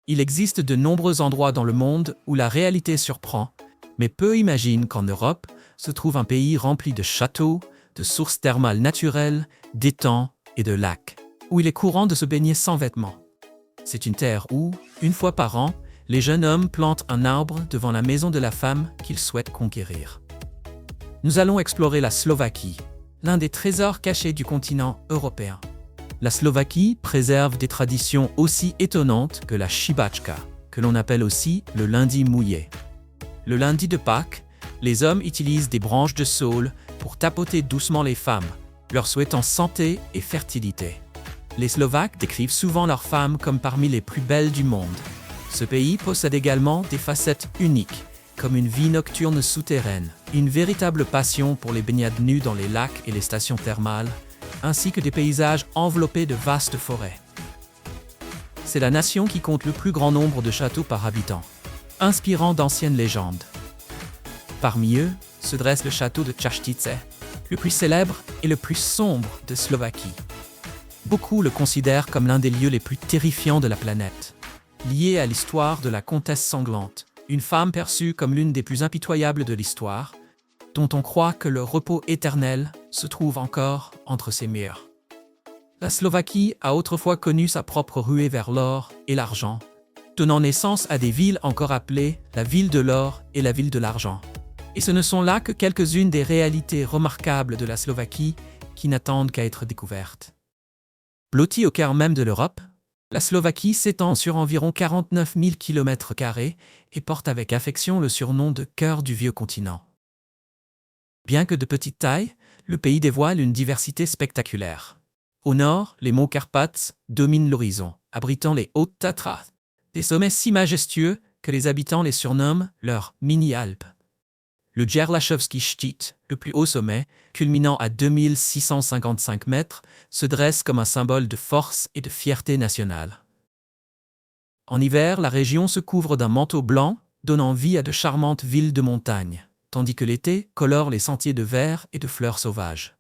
Il existe de nombreux endroits dans le monde où la réalité surprend, mais peu imaginent qu'en Europe se trouve un pays rempli de châteaux, de sources thermales naturelles, d'étangs et de lacs, où il est courant de se baigner sans vêtements. C'est une terre où, une fois par an, les jeunes hommes plantent un arbre devant la maison de la femme qu'ils souhaitent conquérir. Nous allons explorer la Slovaquie, l'un des trésors cachés du continent européen. La Slovaquie préserve des traditions aussi étonnantes que la šibačka, que l'on appelle aussi le lundi mouillé. Le lundi de Pâques, les hommes utilisent des branches de saule pour tapoter doucement les femmes, leur souhaitant santé et fertilité. Les Slovaques décrivent souvent leurs femmes comme parmi les plus belles du monde. Ce pays possède également des facettes uniques, comme une vie nocturne souterraine, une véritable passion pour les baignades nues dans les lacs et les stations thermales, ainsi que des paysages enveloppés de vastes forêts. C'est la nation qui compte le plus grand nombre de châteaux par habitant, inspirant d'anciennes légendes. Parmi eux se dresse le château de Čaštice, le plus célèbre et le plus sombre de Slovaquie. Beaucoup le considèrent comme l'un des lieux les plus terrifiants de la planète, lié à l'histoire de la comtesse sanglante, une femme perçue comme l'une des plus impitoyables de l'histoire, dont on croit que le repos éternel se trouve encore entre ses murs. La Slovaquie a autrefois connu sa propre ruée vers l'or et l'argent, donnant naissance à des villes encore appelées la ville de l'or et la ville de l'argent. Et ce ne sont là que quelques-unes des réalités remarquables de la Slovaquie qui n'attendent qu'à être découvertes. Blottie au cœur même de l'Europe, la Slovaquie s'étend sur environ 49 000 km² et porte avec affection le surnom de cœur du vieux continent. Bien que de petite taille, le pays dévoile une diversité spectaculaire. Au nord, les monts Carpates dominent l'horizon, abritant les Hautes Tatras, des sommets si majestueux que les habitants les surnomment leurs mini-Alpes. Le Jędrzejowski Szczyt, le plus haut sommet, culminant à 2655 mètres, se dresse comme un symbole de force et de fierté nationale. En hiver, la région se couvre d'un manteau blanc, donnant vie à de charmantes villes de montagne, tandis que l'été colore les sentiers de vers et de fleurs sauvages.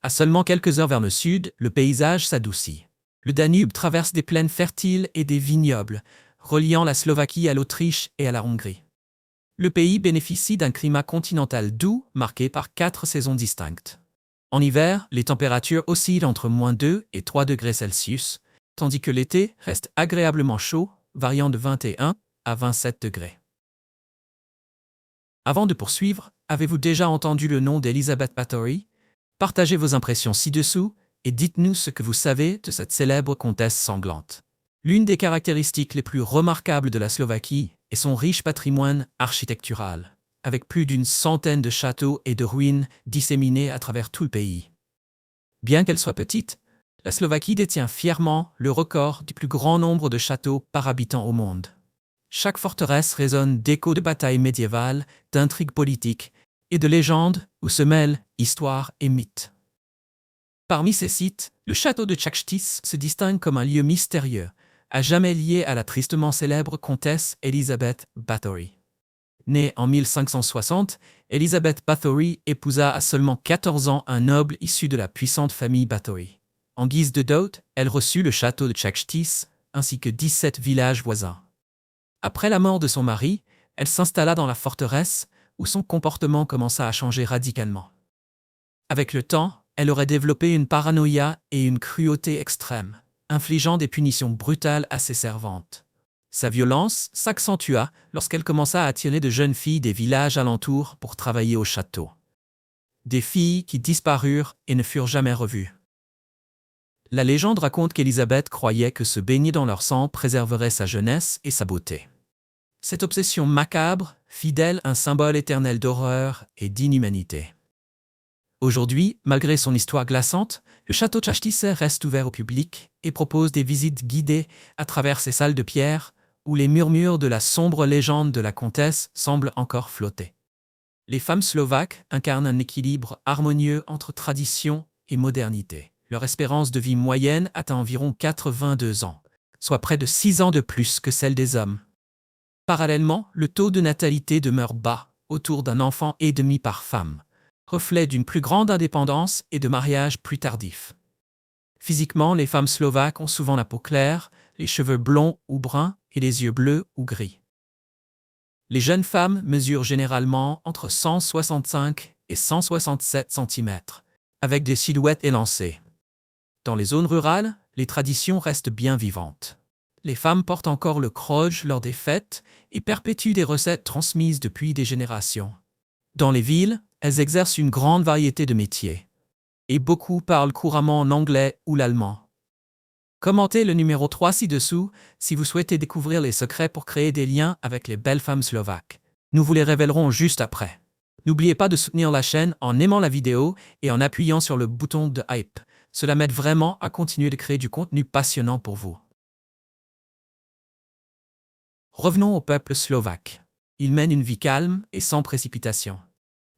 À seulement quelques heures vers le sud, le paysage s'adoucit. Le Danube traverse des plaines fertiles et des vignobles, reliant la Slovaquie à l'Autriche et à la Hongrie. Le pays bénéficie d'un climat continental doux, marqué par 4 saisons distinctes. En hiver, les températures oscillent entre -2 et 3 degrés Celsius, tandis que l'été reste agréablement chaud, variant de 21 à 27 degrés. Avant de poursuivre, avez-vous déjà entendu le nom d'Elizabeth Bathory? Partagez vos impressions ci-dessous et dites-nous ce que vous savez de cette célèbre comtesse sanglante. L'une des caractéristiques les plus remarquables de la Slovaquie est son riche patrimoine architectural, avec plus d'une centaine de châteaux et de ruines disséminés à travers tout le pays. Bien qu'elle soit petite, la Slovaquie détient fièrement le record du plus grand nombre de châteaux par habitant au monde. Chaque forteresse résonne d'échos de batailles médiévales, d'intrigues politiques et de légendes où se mêlent histoire et mythe. Parmi ces sites, le château de Čaštice se distingue comme un lieu mystérieux, à jamais lié à la tristement célèbre comtesse Elizabeth Bathory. Née en 1560, Elizabeth Bathory épousa à seulement 14 ans un noble issu de la puissante famille Bathory. En guise de dot, elle reçut le château de Čaštice ainsi que 17 villages voisins. Après la mort de son mari, elle s'installa dans la forteresse où son comportement commença à changer radicalement. Avec le temps, elle aurait développé une paranoïa et une cruauté extrême, infligeant des punitions brutales à ses servantes. Sa violence s'accentua lorsqu'elle commença à attirer de jeunes filles des villages alentours pour travailler au château. Des filles qui disparurent et ne furent jamais revues. La légende raconte qu'Élisabeth croyait que se baigner dans leur sang préserverait sa jeunesse et sa beauté. Cette obsession macabre fit d'elle un symbole éternel d'horreur et d'inhumanité. Aujourd'hui, malgré son histoire glaçante, le château de Čaštice reste ouvert au public et propose des visites guidées à travers ses salles de pierre où les murmures de la sombre légende de la comtesse semblent encore flotter. Les femmes slovaques incarnent un équilibre harmonieux entre tradition et modernité. Leur espérance de vie moyenne atteint environ 82 ans, soit près de 6 ans de plus que celle des hommes. Parallèlement, le taux de natalité demeure bas, autour d'un enfant et demi par femme, reflet d'une plus grande indépendance et de mariages plus tardifs. Physiquement, les femmes slovaques ont souvent la peau claire, les cheveux blonds ou bruns et les yeux bleus ou gris. Les jeunes femmes mesurent généralement entre 165 et 167 cm, avec des silhouettes élancées. Dans les zones rurales, les traditions restent bien vivantes. Les femmes portent encore le croge lors des fêtes et perpétuent des recettes transmises depuis des générations. Dans les villes, elles exercent une grande variété de métiers. Et beaucoup parlent couramment en anglais ou l'allemand. Commentez le numéro 3 ci-dessous si vous souhaitez découvrir les secrets pour créer des liens avec les belles femmes slovaques. Nous vous les révélerons juste après. N'oubliez pas de soutenir la chaîne en aimant la vidéo et en appuyant sur le bouton de hype. Cela m'aide vraiment à continuer de créer du contenu passionnant pour vous. Revenons au peuple slovaque. Il mène une vie calme et sans précipitation.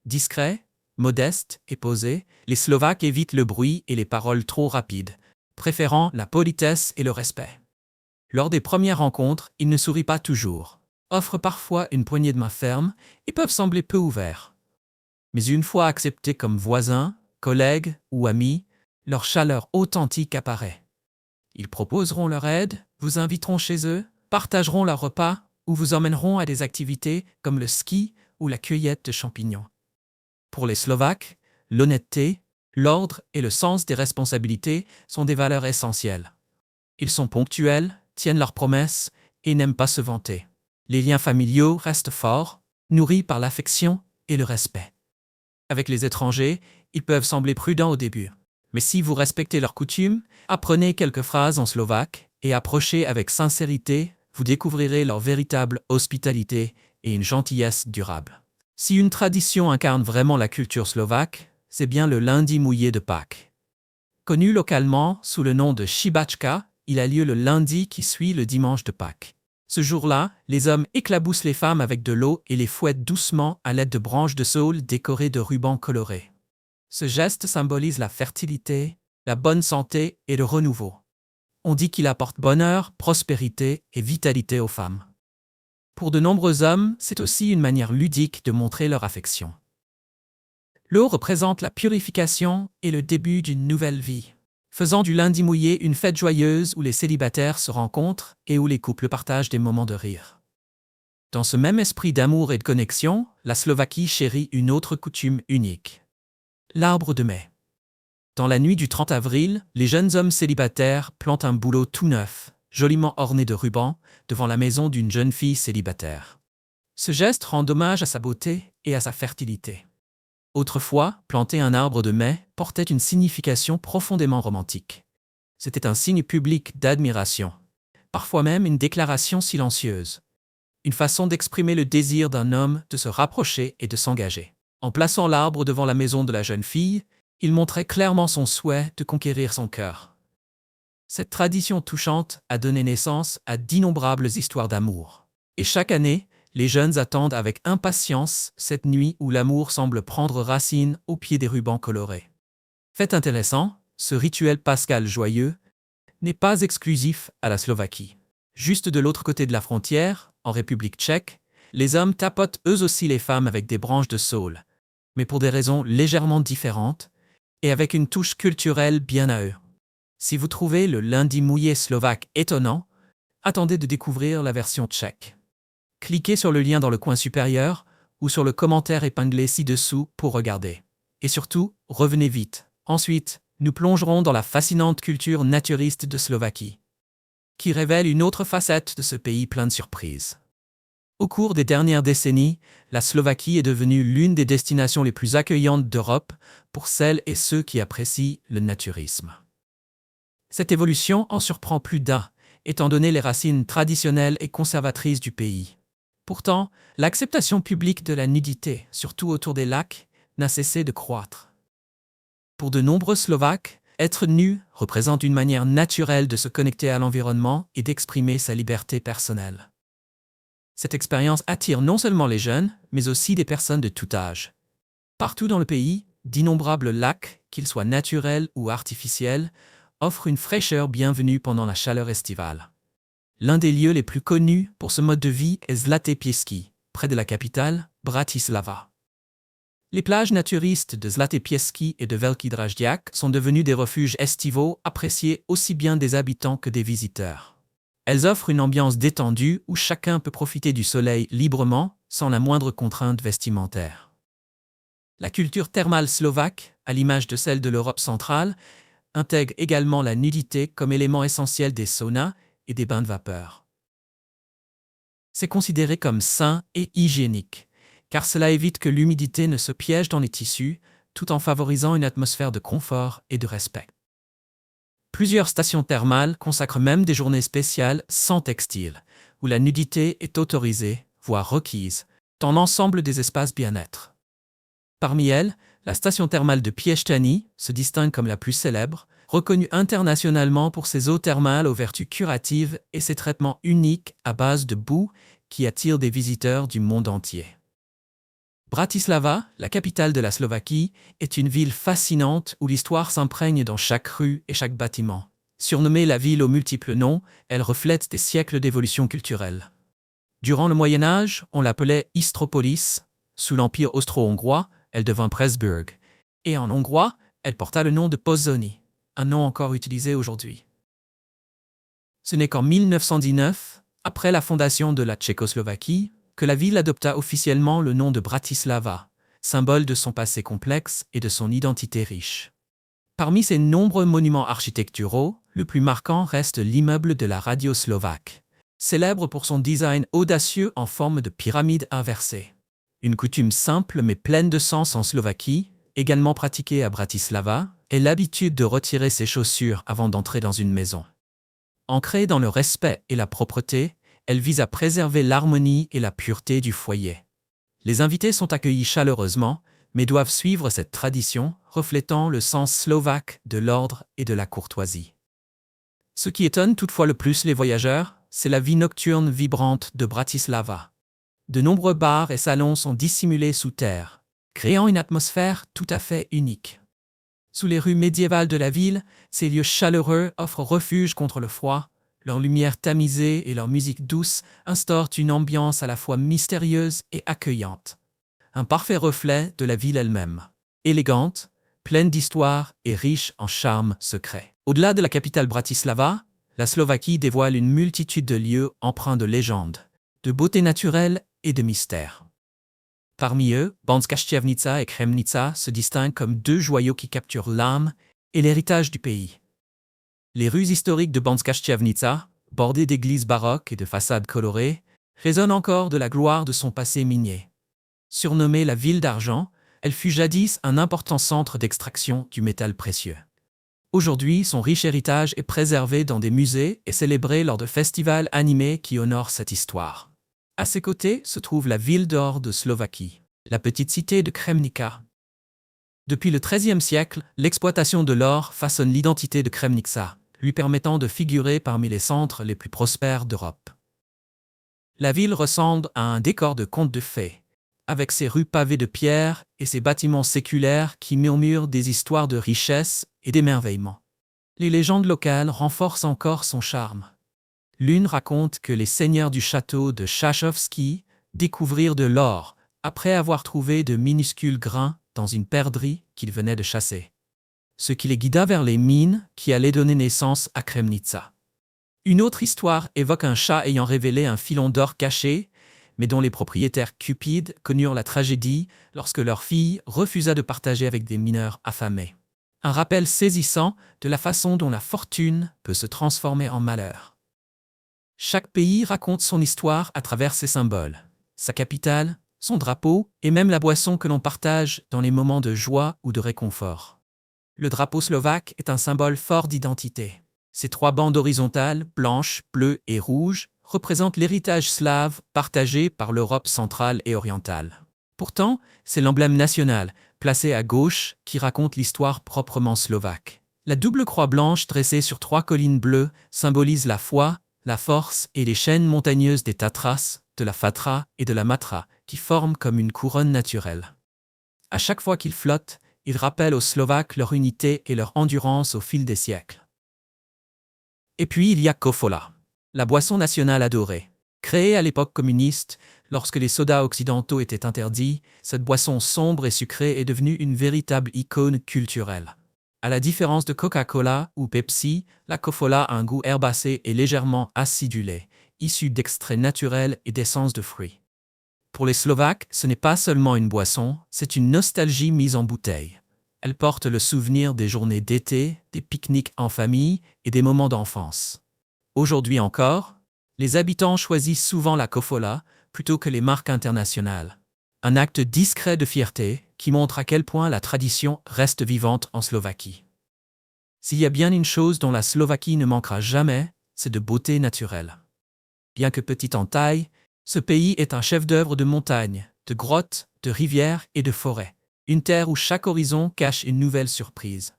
Discret, modeste et posé, les Slovaques évitent le bruit et les paroles trop rapides, préférant la politesse et le respect. Lors des premières rencontres, ils ne sourient pas toujours, offrent parfois une poignée de main ferme et peuvent sembler peu ouverts. Mais une fois acceptés comme voisins, collègues ou amis, leur chaleur authentique apparaît. Ils proposeront leur aide, vous inviteront chez eux, partageront leur repas ou vous emmèneront à des activités comme le ski ou la cueillette de champignons. Pour les Slovaques, l'honnêteté, l'ordre et le sens des responsabilités sont des valeurs essentielles. Ils sont ponctuels, tiennent leurs promesses et n'aiment pas se vanter. Les liens familiaux restent forts, nourris par l'affection et le respect. Avec les étrangers, ils peuvent sembler prudents au début. Mais si vous respectez leurs coutumes, apprenez quelques phrases en slovaque et approchez avec sincérité, vous découvrirez leur véritable hospitalité et une gentillesse durable. Si une tradition incarne vraiment la culture slovaque, c'est bien le lundi mouillé de Pâques. Connu localement sous le nom de Šibačka, il a lieu le lundi qui suit le dimanche de Pâques. Ce jour-là, les hommes éclaboussent les femmes avec de l'eau et les fouettent doucement à l'aide de branches de saule décorées de rubans colorés. Ce geste symbolise la fertilité, la bonne santé et le renouveau. On dit qu'il apporte bonheur, prospérité et vitalité aux femmes. Pour de nombreux hommes, c'est aussi une manière ludique de montrer leur affection. L'eau représente la purification et le début d'une nouvelle vie, faisant du lundi mouillé une fête joyeuse où les célibataires se rencontrent et où les couples partagent des moments de rire. Dans ce même esprit d'amour et de connexion, la Slovaquie chérit une autre coutume unique. L'arbre de mai. Dans la nuit du 30 avril, les jeunes hommes célibataires plantent un bouleau tout neuf, joliment orné de rubans, devant la maison d'une jeune fille célibataire. Ce geste rend hommage à sa beauté et à sa fertilité. Autrefois, planter un arbre de mai portait une signification profondément romantique. C'était un signe public d'admiration, parfois même une déclaration silencieuse. Une façon d'exprimer le désir d'un homme de se rapprocher et de s'engager. En plaçant l'arbre devant la maison de la jeune fille, il montrait clairement son souhait de conquérir son cœur. Cette tradition touchante a donné naissance à d'innombrables histoires d'amour. Et chaque année, les jeunes attendent avec impatience cette nuit où l'amour semble prendre racine au pied des rubans colorés. Fait intéressant, ce rituel pascal joyeux n'est pas exclusif à la Slovaquie. Juste de l'autre côté de la frontière, en République tchèque, les hommes tapotent eux aussi les femmes avec des branches de saule, mais pour des raisons légèrement différentes et avec une touche culturelle bien à eux. Si vous trouvez le lundi mouillé slovaque étonnant, attendez de découvrir la version tchèque. Cliquez sur le lien dans le coin supérieur ou sur le commentaire épinglé ci-dessous pour regarder. Et surtout, revenez vite. Ensuite, nous plongerons dans la fascinante culture naturiste de Slovaquie, qui révèle une autre facette de ce pays plein de surprises. Au cours des dernières décennies, la Slovaquie est devenue l'une des destinations les plus accueillantes d'Europe pour celles et ceux qui apprécient le naturisme. Cette évolution en surprend plus d'un, étant donné les racines traditionnelles et conservatrices du pays. Pourtant, l'acceptation publique de la nudité, surtout autour des lacs, n'a cessé de croître. Pour de nombreux Slovaques, être nu représente une manière naturelle de se connecter à l'environnement et d'exprimer sa liberté personnelle. Cette expérience attire non seulement les jeunes, mais aussi des personnes de tout âge. Partout dans le pays, d'innombrables lacs, qu'ils soient naturels ou artificiels, offrent une fraîcheur bienvenue pendant la chaleur estivale. L'un des lieux les plus connus pour ce mode de vie est Zlaté Piesky, près de la capitale, Bratislava. Les plages naturistes de Zlaté Piesky et de Veľký Dražďák sont devenues des refuges estivaux appréciés aussi bien des habitants que des visiteurs. Elles offrent une ambiance détendue où chacun peut profiter du soleil librement, sans la moindre contrainte vestimentaire. La culture thermale slovaque, à l'image de celle de l'Europe centrale, intègre également la nudité comme élément essentiel des saunas et des bains de vapeur. C'est considéré comme sain et hygiénique, car cela évite que l'humidité ne se piège dans les tissus, tout en favorisant une atmosphère de confort et de respect. Plusieurs stations thermales consacrent même des journées spéciales sans textile, où la nudité est autorisée, voire requise, dans l'ensemble des espaces bien-être. Parmi elles, la station thermale de Piestany se distingue comme la plus célèbre, reconnue internationalement pour ses eaux thermales aux vertus curatives et ses traitements uniques à base de boue qui attirent des visiteurs du monde entier. Bratislava, la capitale de la Slovaquie, est une ville fascinante où l'histoire s'imprègne dans chaque rue et chaque bâtiment. Surnommée la ville aux multiples noms, elle reflète des siècles d'évolution culturelle. Durant le Moyen Âge, on l'appelait Istropolis. Sous l'Empire austro-hongrois, elle devint Pressburg. Et en hongrois, elle porta le nom de Pozsony, un nom encore utilisé aujourd'hui. Ce n'est qu'en 1919, après la fondation de la Tchécoslovaquie, que la ville adopta officiellement le nom de Bratislava, symbole de son passé complexe et de son identité riche. Parmi ses nombreux monuments architecturaux, le plus marquant reste l'immeuble de la radio slovaque, célèbre pour son design audacieux en forme de pyramide inversée. Une coutume simple mais pleine de sens en Slovaquie, également pratiquée à Bratislava, est l'habitude de retirer ses chaussures avant d'entrer dans une maison. Ancrée dans le respect et la propreté, elle vise à préserver l'harmonie et la pureté du foyer. Les invités sont accueillis chaleureusement, mais doivent suivre cette tradition, reflétant le sens slovaque de l'ordre et de la courtoisie. Ce qui étonne toutefois le plus les voyageurs, c'est la vie nocturne vibrante de Bratislava. De nombreux bars et salons sont dissimulés sous terre, créant une atmosphère tout à fait unique. Sous les rues médiévales de la ville, ces lieux chaleureux offrent refuge contre le froid. Leur lumière tamisée et leur musique douce instaurent une ambiance à la fois mystérieuse et accueillante. Un parfait reflet de la ville elle-même. Élégante, pleine d'histoire et riche en charme secret. Au-delà de la capitale Bratislava, la Slovaquie dévoile une multitude de lieux empreints de légendes, de beauté naturelle et de mystère. Parmi eux, Banská Štiavnica et Kremnica se distinguent comme deux joyaux qui capturent l'âme et l'héritage du pays. Les rues historiques de Banská Štiavnica, bordées d'églises baroques et de façades colorées, résonnent encore de la gloire de son passé minier. Surnommée la ville d'argent, elle fut jadis un important centre d'extraction du métal précieux. Aujourd'hui, son riche héritage est préservé dans des musées et célébré lors de festivals animés qui honorent cette histoire. À ses côtés se trouve la ville d'or de Slovaquie, la petite cité de Kremnica. Depuis le XIIIe siècle, l'exploitation de l'or façonne l'identité de Kremnica, lui permettant de figurer parmi les centres les plus prospères d'Europe. La ville ressemble à un décor de conte de fées, avec ses rues pavées de pierre et ses bâtiments séculaires qui murmurent des histoires de richesse et d'émerveillement. Les légendes locales renforcent encore son charme. L'une raconte que les seigneurs du château de Chachovsky découvrirent de l'or après avoir trouvé de minuscules grains dans une perdrix qu'ils venaient de chasser, ce qui les guida vers les mines qui allaient donner naissance à Kremnica. Une autre histoire évoque un chat ayant révélé un filon d'or caché, mais dont les propriétaires cupides connurent la tragédie lorsque leur fille refusa de partager avec des mineurs affamés. Un rappel saisissant de la façon dont la fortune peut se transformer en malheur. Chaque pays raconte son histoire à travers ses symboles, sa capitale, son drapeau et même la boisson que l'on partage dans les moments de joie ou de réconfort. Le drapeau slovaque est un symbole fort d'identité. Ses trois bandes horizontales, blanches, bleues et rouges, représentent l'héritage slave partagé par l'Europe centrale et orientale. Pourtant, c'est l'emblème national, placé à gauche, qui raconte l'histoire proprement slovaque. La double croix blanche dressée sur trois collines bleues symbolise la foi, la force et les chaînes montagneuses des Tatras, de la Fatra et de la Matra, qui forment comme une couronne naturelle. À chaque fois qu'ils flottent, ils rappellent aux Slovaques leur unité et leur endurance au fil des siècles. Et puis il y a Kofola, la boisson nationale adorée. Créée à l'époque communiste, lorsque les sodas occidentaux étaient interdits, cette boisson sombre et sucrée est devenue une véritable icône culturelle. À la différence de Coca-Cola ou Pepsi, la Kofola a un goût herbacé et légèrement acidulé, issu d'extraits naturels et d'essence de fruits. Pour les Slovaques, ce n'est pas seulement une boisson, c'est une nostalgie mise en bouteille. Elle porte le souvenir des journées d'été, des pique-niques en famille et des moments d'enfance. Aujourd'hui encore, les habitants choisissent souvent la Kofola plutôt que les marques internationales. Un acte discret de fierté qui montre à quel point la tradition reste vivante en Slovaquie. S'il y a bien une chose dont la Slovaquie ne manquera jamais, c'est de beauté naturelle. Bien que petit en taille, ce pays est un chef-d'œuvre de montagnes, de grottes, de rivières et de forêts. Une terre où chaque horizon cache une nouvelle surprise.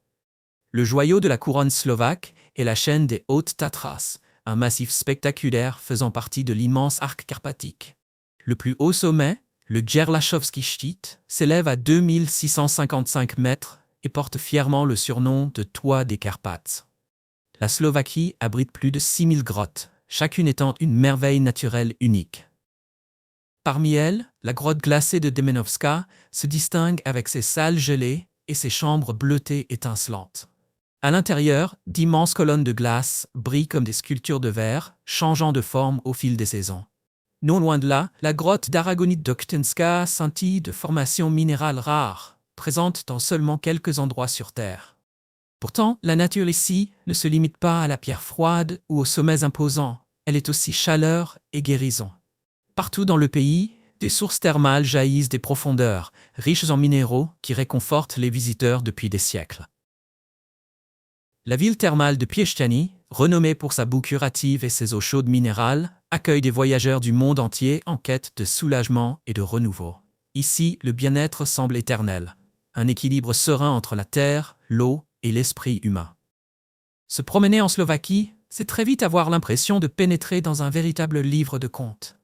Le joyau de la couronne slovaque est la chaîne des Hautes Tatras, un massif spectaculaire faisant partie de l'immense arc carpathique. Le plus haut sommet, le Gerlachowski Szczyt, s'élève à 2655 mètres et porte fièrement le surnom de Toit des Carpates. La Slovaquie abrite plus de 6000 grottes, chacune étant une merveille naturelle unique. Parmi elles, la grotte glacée de Demenovska se distingue avec ses salles gelées et ses chambres bleutées étincelantes. À l'intérieur, d'immenses colonnes de glace brillent comme des sculptures de verre, changeant de forme au fil des saisons. Non loin de là, la grotte d'Aragonite d'Oktenska scintille de formations minérales rares, présentes dans seulement quelques endroits sur Terre. Pourtant, la nature ici ne se limite pas à la pierre froide ou aux sommets imposants, elle est aussi chaleur et guérison. Partout dans le pays, des sources thermales jaillissent des profondeurs, riches en minéraux qui réconfortent les visiteurs depuis des siècles. La ville thermale de Piešťany, renommée pour sa boue curative et ses eaux chaudes minérales, accueille des voyageurs du monde entier en quête de soulagement et de renouveau. Ici, le bien-être semble éternel, un équilibre serein entre la terre, l'eau et l'esprit humain. Se promener en Slovaquie, c'est très vite avoir l'impression de pénétrer dans un véritable livre de contes.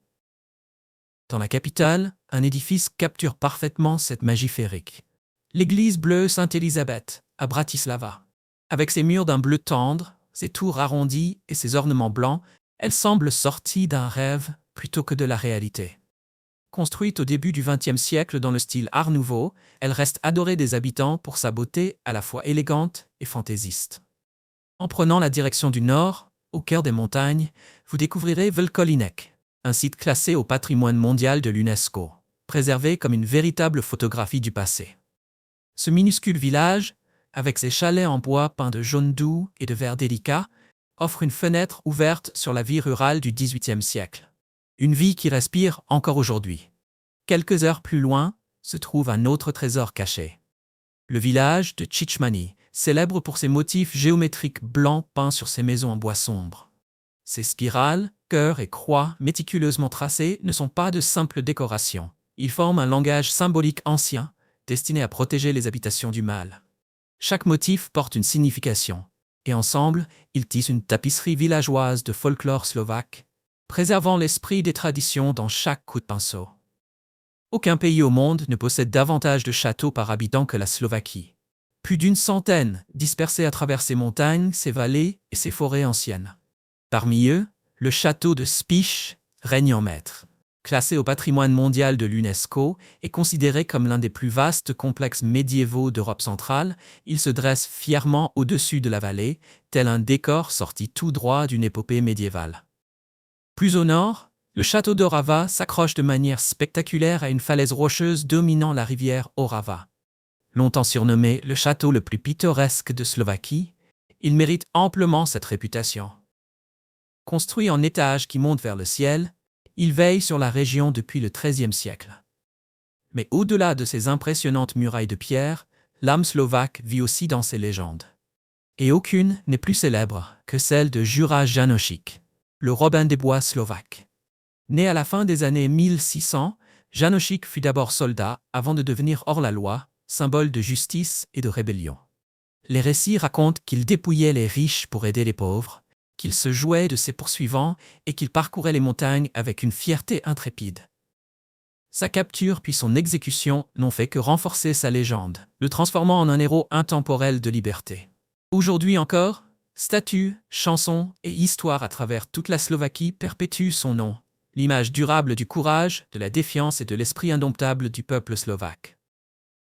Dans la capitale, un édifice capture parfaitement cette magie féerique. L'église bleue Sainte-Élisabeth, à Bratislava. Avec ses murs d'un bleu tendre, ses tours arrondies et ses ornements blancs, elle semble sortie d'un rêve plutôt que de la réalité. Construite au début du XXe siècle dans le style Art Nouveau, elle reste adorée des habitants pour sa beauté à la fois élégante et fantaisiste. En prenant la direction du nord, au cœur des montagnes, vous découvrirez Velkolinek, un site classé au patrimoine mondial de l'UNESCO, préservé comme une véritable photographie du passé. Ce minuscule village, avec ses chalets en bois peints de jaune doux et de vert délicat, offre une fenêtre ouverte sur la vie rurale du XVIIIe siècle. Une vie qui respire encore aujourd'hui. Quelques heures plus loin, se trouve un autre trésor caché. Le village de Chichmany, célèbre pour ses motifs géométriques blancs peints sur ses maisons en bois sombre. Ces spirales, cœurs et croix méticuleusement tracés ne sont pas de simples décorations. Ils forment un langage symbolique ancien, destiné à protéger les habitations du mal. Chaque motif porte une signification, et ensemble, ils tissent une tapisserie villageoise de folklore slovaque, préservant l'esprit des traditions dans chaque coup de pinceau. Aucun pays au monde ne possède davantage de châteaux par habitant que la Slovaquie. Plus d'une centaine, dispersés à travers ses montagnes, ses vallées et ses forêts anciennes. Parmi eux, le château de Spiš règne en maître. Classé au patrimoine mondial de l'UNESCO et considéré comme l'un des plus vastes complexes médiévaux d'Europe centrale, il se dresse fièrement au-dessus de la vallée, tel un décor sorti tout droit d'une épopée médiévale. Plus au nord, le château d'Orava s'accroche de manière spectaculaire à une falaise rocheuse dominant la rivière Orava. Longtemps surnommé le château le plus pittoresque de Slovaquie, il mérite amplement cette réputation. Construit en étages qui montent vers le ciel, il veille sur la région depuis le XIIIe siècle. Mais au-delà de ces impressionnantes murailles de pierre, l'âme slovaque vit aussi dans ses légendes. Et aucune n'est plus célèbre que celle de Juraj Jánošík, le Robin des Bois slovaque. Né à la fin des années 1600, Jánošík fut d'abord soldat avant de devenir hors-la-loi, symbole de justice et de rébellion. Les récits racontent qu'il dépouillait les riches pour aider les pauvres, qu'il se jouait de ses poursuivants et qu'il parcourait les montagnes avec une fierté intrépide. Sa capture puis son exécution n'ont fait que renforcer sa légende, le transformant en un héros intemporel de liberté. Aujourd'hui encore, statues, chansons et histoires à travers toute la Slovaquie perpétuent son nom, l'image durable du courage, de la défiance et de l'esprit indomptable du peuple slovaque.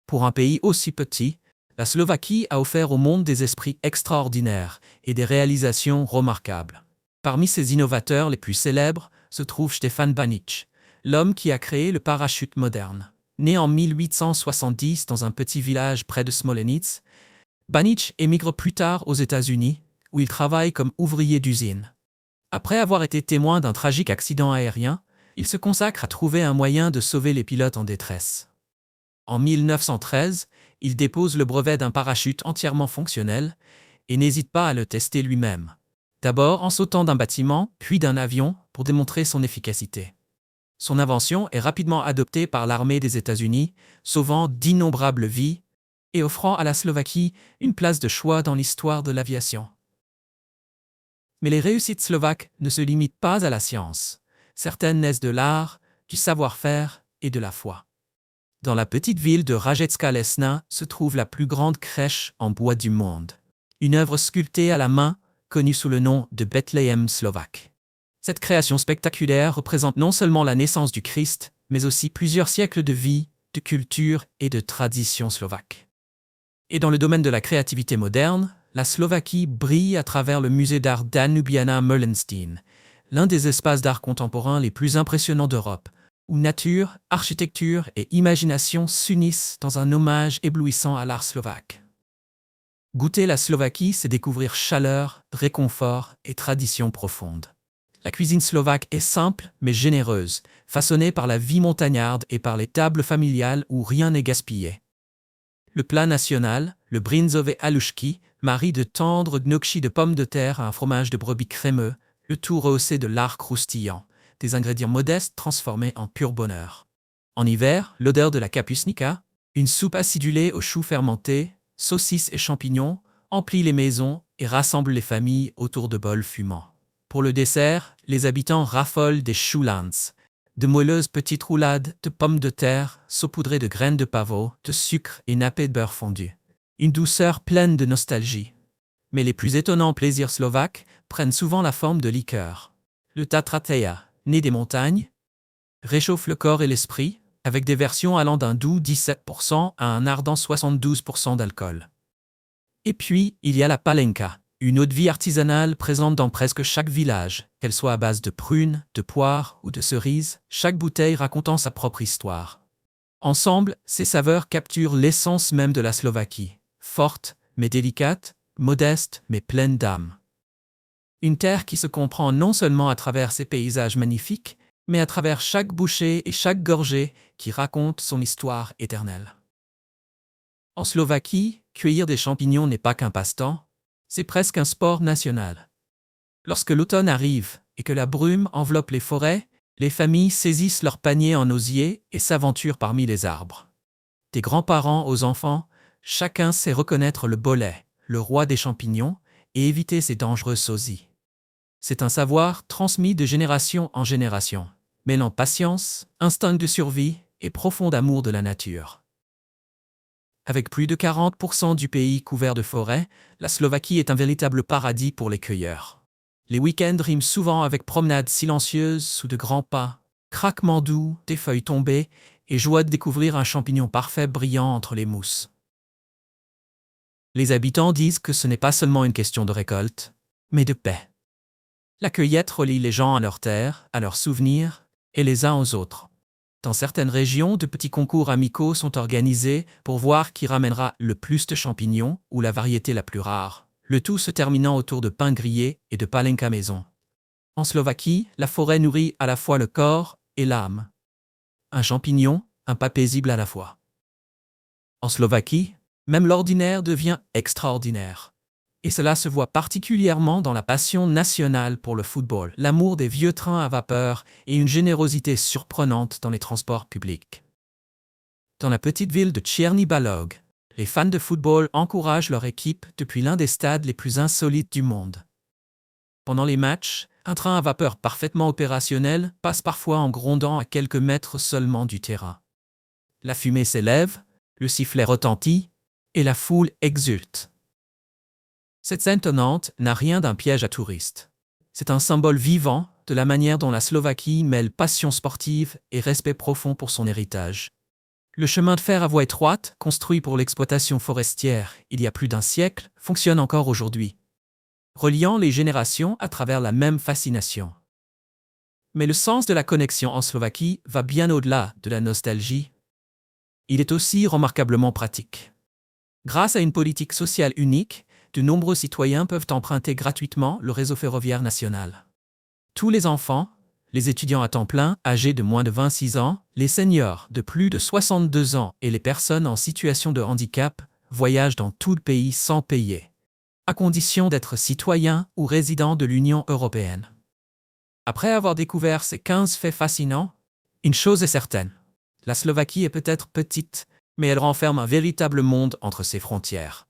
Pour un pays aussi petit, La Slovaquie a offert au monde des esprits extraordinaires et des réalisations remarquables. Parmi ses innovateurs les plus célèbres se trouve Stefan Banic, l'homme qui a créé le parachute moderne. Né en 1870 dans un petit village près de Smolenitz, Banic émigre plus tard aux États-Unis, où il travaille comme ouvrier d'usine. Après avoir été témoin d'un tragique accident aérien, il se consacre à trouver un moyen de sauver les pilotes en détresse. En 1913, il dépose le brevet d'un parachute entièrement fonctionnel et n'hésite pas à le tester lui-même. D'abord en sautant d'un bâtiment, puis d'un avion, pour démontrer son efficacité. Son invention est rapidement adoptée par l'armée des États-Unis, sauvant d'innombrables vies et offrant à la Slovaquie une place de choix dans l'histoire de l'aviation. Mais les réussites slovaques ne se limitent pas à la science. Certaines naissent de l'art, du savoir-faire et de la foi. Dans la petite ville de Rajecká Lesná se trouve la plus grande crèche en bois du monde. Une œuvre sculptée à la main, connue sous le nom de Bethléem slovaque. Cette création spectaculaire représente non seulement la naissance du Christ, mais aussi plusieurs siècles de vie, de culture et de tradition slovaque. Et dans le domaine de la créativité moderne, la Slovaquie brille à travers le musée d'art Danubiana Merlenstein, l'un des espaces d'art contemporain les plus impressionnants d'Europe, où nature, architecture et imagination s'unissent dans un hommage éblouissant à l'art slovaque. Goûter la Slovaquie, c'est découvrir chaleur, réconfort et tradition profonde. La cuisine slovaque est simple mais généreuse, façonnée par la vie montagnarde et par les tables familiales où rien n'est gaspillé. Le plat national, le brinzové halušky, marie de tendres gnocchis de pommes de terre à un fromage de brebis crémeux, le tout rehaussé de lard croustillant, des ingrédients modestes transformés en pur bonheur. En hiver, l'odeur de la kapusnica, une soupe acidulée aux choux fermentés, saucisses et champignons, emplit les maisons et rassemble les familles autour de bols fumants. Pour le dessert, les habitants raffolent des choulands, de moelleuses petites roulades de pommes de terre saupoudrées de graines de pavot, de sucre et nappées de beurre fondu. Une douceur pleine de nostalgie. Mais les plus étonnants plaisirs slovaques prennent souvent la forme de liqueurs. Le tatrateja, né des montagnes, réchauffe le corps et l'esprit, avec des versions allant d'un doux 17% à un ardent 72% d'alcool. Et puis, il y a la palenka, une eau-de-vie artisanale présente dans presque chaque village, qu'elle soit à base de prunes, de poires ou de cerises, chaque bouteille racontant sa propre histoire. Ensemble, ces saveurs capturent l'essence même de la Slovaquie, forte mais délicate, modeste mais pleine d'âme. Une terre qui se comprend non seulement à travers ses paysages magnifiques, mais à travers chaque bouchée et chaque gorgée qui raconte son histoire éternelle. En Slovaquie, cueillir des champignons n'est pas qu'un passe-temps, c'est presque un sport national. Lorsque l'automne arrive et que la brume enveloppe les forêts, les familles saisissent leurs paniers en osier et s'aventurent parmi les arbres. Des grands-parents aux enfants, chacun sait reconnaître le bolet, le roi des champignons, et éviter ces dangereux sosies. C'est un savoir transmis de génération en génération, mêlant patience, instinct de survie et profond amour de la nature. Avec plus de 40% du pays couvert de forêts, la Slovaquie est un véritable paradis pour les cueilleurs. Les week-ends riment souvent avec promenades silencieuses sous de grands pas, craquements doux des feuilles tombées et joie de découvrir un champignon parfait brillant entre les mousses. Les habitants disent que ce n'est pas seulement une question de récolte, mais de paix. La cueillette relie les gens à leurs terres, à leurs souvenirs, et les uns aux autres. Dans certaines régions, de petits concours amicaux sont organisés pour voir qui ramènera le plus de champignons ou la variété la plus rare, le tout se terminant autour de pain grillé et de palenka maison. En Slovaquie, la forêt nourrit à la fois le corps et l'âme. Un champignon, un pas paisible à la fois. En Slovaquie, même l'ordinaire devient extraordinaire. Et cela se voit particulièrement dans la passion nationale pour le football, l'amour des vieux trains à vapeur et une générosité surprenante dans les transports publics. Dans la petite ville de Čierny Balog, les fans de football encouragent leur équipe depuis l'un des stades les plus insolites du monde. Pendant les matchs, un train à vapeur parfaitement opérationnel passe parfois en grondant à quelques mètres seulement du terrain. La fumée s'élève, le sifflet retentit, et la foule exulte. Cette scène tonnante n'a rien d'un piège à touristes. C'est un symbole vivant de la manière dont la Slovaquie mêle passion sportive et respect profond pour son héritage. Le chemin de fer à voie étroite, construit pour l'exploitation forestière il y a plus d'un siècle, fonctionne encore aujourd'hui, reliant les générations à travers la même fascination. Mais le sens de la connexion en Slovaquie va bien au-delà de la nostalgie. Il est aussi remarquablement pratique. Grâce à une politique sociale unique, de nombreux citoyens peuvent emprunter gratuitement le réseau ferroviaire national. Tous les enfants, les étudiants à temps plein âgés de moins de 26 ans, les seniors de plus de 62 ans et les personnes en situation de handicap voyagent dans tout le pays sans payer, à condition d'être citoyens ou résidents de l'Union européenne. Après avoir découvert ces 15 faits fascinants, une chose est certaine. La Slovaquie est peut-être petite, mais elle renferme un véritable monde entre ses frontières.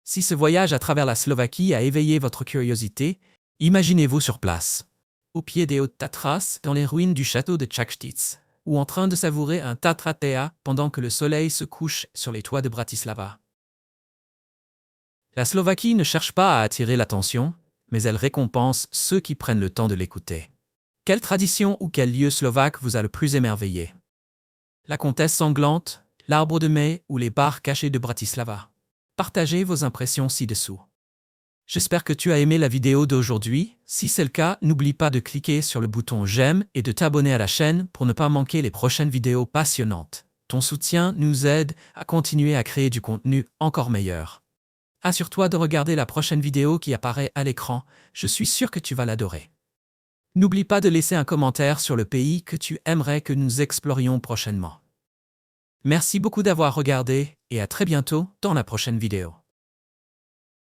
Si ce voyage à travers la Slovaquie a éveillé votre curiosité, imaginez-vous sur place, au pied des Hautes Tatras, dans les ruines du château de Čachtitz, ou en train de savourer un Tatra Thea pendant que le soleil se couche sur les toits de Bratislava. La Slovaquie ne cherche pas à attirer l'attention, mais elle récompense ceux qui prennent le temps de l'écouter. Quelle tradition ou quel lieu slovaque vous a le plus émerveillé? La comtesse sanglante, l'arbre de mai ou les bars cachés de Bratislava? Partagez vos impressions ci-dessous. J'espère que tu as aimé la vidéo d'aujourd'hui. Si c'est le cas, n'oublie pas de cliquer sur le bouton j'aime et de t'abonner à la chaîne pour ne pas manquer les prochaines vidéos passionnantes. Ton soutien nous aide à continuer à créer du contenu encore meilleur. Assure-toi de regarder la prochaine vidéo qui apparaît à l'écran, je suis sûr que tu vas l'adorer. N'oublie pas de laisser un commentaire sur le pays que tu aimerais que nous explorions prochainement. Merci beaucoup d'avoir regardé et à très bientôt dans la prochaine vidéo.